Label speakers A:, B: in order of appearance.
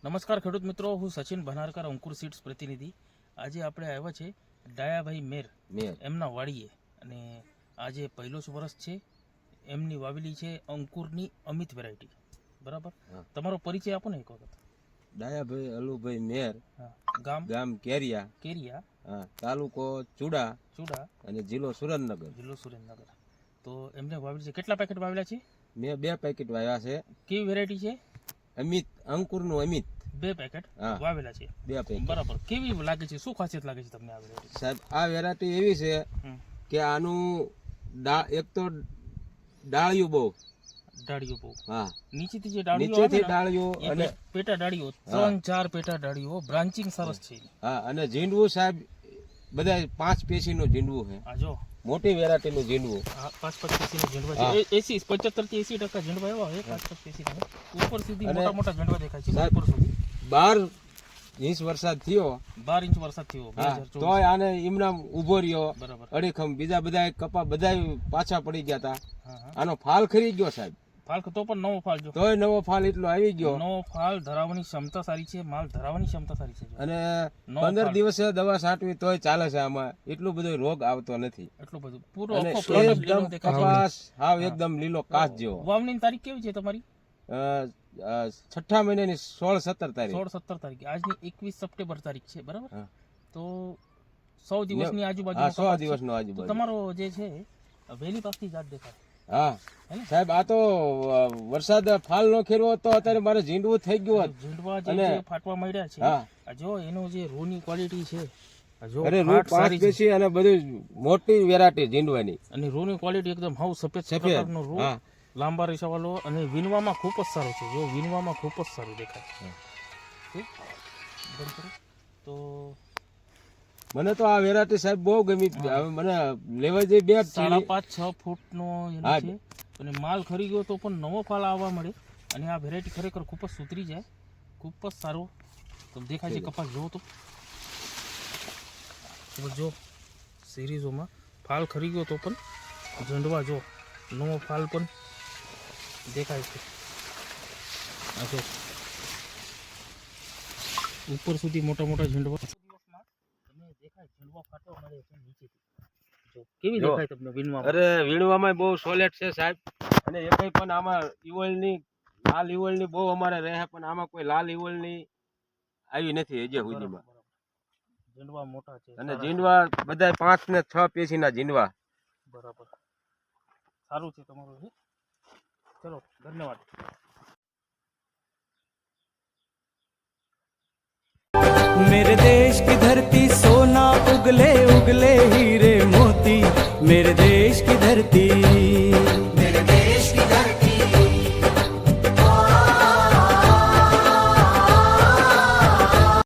A: નમસ્કાર ખેડૂત મિત્રો, હું સચિન ભનારકર, અંકુર સીડ્સ પ્રતિનિધિ. આજે આપણે આવ્યા છે ડાયાભાઈ મેર એમના વાડીએ, અને આજે પહેલો જ વર્ષ છે. એમની વાવેલી છે અંકુરની અમિત વેરાયટી. બરાબર, તમારો પરિચય આપો ને એક વખત.
B: ડાયાભાઈ અલુભાઈ મેર,
A: ગામ
B: કેરિયા, તાલુકો ચુડા અને જિલ્લો સુરેન્દ્રનગર. તો એમને વાવેલી છે, કેટલા પેકેટ વાવેલા છે? મેં 2 પેકેટ વાવ્યા છે.
A: કેવી વેરાયટી છે?
B: અમિત, અંકુરનું અમિત.
A: 2 પેકેટ વાવેલા છે.
B: 2 પેકેટ.
A: બરાબર, કેવી લાગે છે, શું ખાસિયત લાગે છે તમને આ વેરાયટી?
B: સાહેબ, આ વેરાયટી એવી છે કે આનું એક તો ડાળિયું બહુ, હા,
A: નીચેથી જે
B: ડાળીઓ અને
A: પેટા ડાળીઓ 3-4 પેટા ડાળીઓ, બ્રાન્ચિંગ સરસ છે.
B: હા, અને ઝીંડવું સાહેબ બધા 5 પેશીનું ઝીંડવું છે.
A: આ જો
B: મોટી વેરાયટીનું ઝીંડવું,
A: 5-5 પેશીનું ઝીંડવા છે. 75 થી 80% ઝીંડવા એવા હોય 5-5 પેશીના. ઉપર સુધી મોટા મોટા ઝીંડવા દેખાય છે. ઉપર સુધી 12
B: ઇંચ વરસાદ થયો,
A: 12 ઇંચ વરસાદ થયો 2024.
B: તોય આને ઇમનામ ઉભો રહ્યો.
A: બરાબર,
B: અડીખમ બીજા બધા કપા બધા પાછા પડી ગયા હતા. આનો ફાલ ખરી ગયો સાહેબ.
A: ફાલ તો પણ નવો ફાલ, જો
B: તોય નવો ફાલ એટલો આવી ગયો.
A: નવો ફાલ ધરાવવાની ક્ષમતા સારી છે, માલ ધરાવવાની ક્ષમતા સારી છે.
B: અને 15 દિવસે દવા છાંટવી તોય ચાલે છે. આમાં એટલું બધો રોગ આવતો નથી.
A: એટલું બધું પૂરો
B: એકદમ કપાસ હાવ એકદમ લીલો કાચ જેવો.
A: વાવણીની તારીખ કેવી છે તમારી?
B: 6 મહિનાની 16-17 તારીખ.
A: 16-17 તારીખ. આજની 21 સપ્ટેમ્બર તારીખ છે. બરાબર, તો 100 દિવસની આજુબાજુ.
B: 100 દિવસનો આજુબાજુ.
A: તમારો જે છે વહેલી પાકની જાત દેખાય.
B: હા સાહેબ, આ તો વરસાદ ફાલ નો ખેરવો તો અત્યારે મારે ઝીંડવું થઈ ગયું.
A: ઝીંડવા જે ફાટવા માંડ્યા છે, જો એનો જે રૂની ક્વોલિટી છે, જો
B: અરે રૂ 5 પેશી અને બધી મોટી વેરાયટી ઝીંડવાની,
A: અને રૂની ક્વોલિટી એકદમ હાવ સફેદ પ્રકારનો રૂ, લાંબા રેસાવાળો, અને વીણવામાં ખૂબ જ સારો છે. જો વીણવામાં ખૂબ જ સારું દેખાય. તો
B: મને તો આ વેરાયટી સાહેબ બહુ ગમી. હવે મને લેવા જઈ
A: 5.5-6 ફૂટનો છે, અને માલ ખરી ગયો તો પણ નવો ફાલ આવવા મળે. અને આ વેરાયટી ખરેખર ખૂબ જ સુધરી જાય, ખૂબ જ સારું તમે દેખાય છે. કપાસ જોવો તો જો સિરીઝોમાં ફાલ ખરી ગયો તો પણ ઝંડવા જો નવો ફાલ પણ દેખાય છે. આ જો ઉપર સુધી મોટા મોટા ઝંડવા દેખાય. ઝંડવા ફાટવા મળે છે નીચેથી. જો કેવી દેખાય તમને વીણવામાં?
B: અરે વીણવામાં બહુ સોલેટ છે સાહેબ. અને એકઈ પણ આમાં ઈવળની, લાલ ઈવળની બહુ અમારે રહે, પણ આમાં કોઈ લાલ ઈવળની આવી નથી હજી સુધીમાં.
A: ઝીંડવા મોટા છે,
B: અને ઝીંડવા બધા 5 ને 6 પેશીના ઝીંડવા.
A: બરાબર, સારું છે તમારું. ચલો, ધન્યવાદ.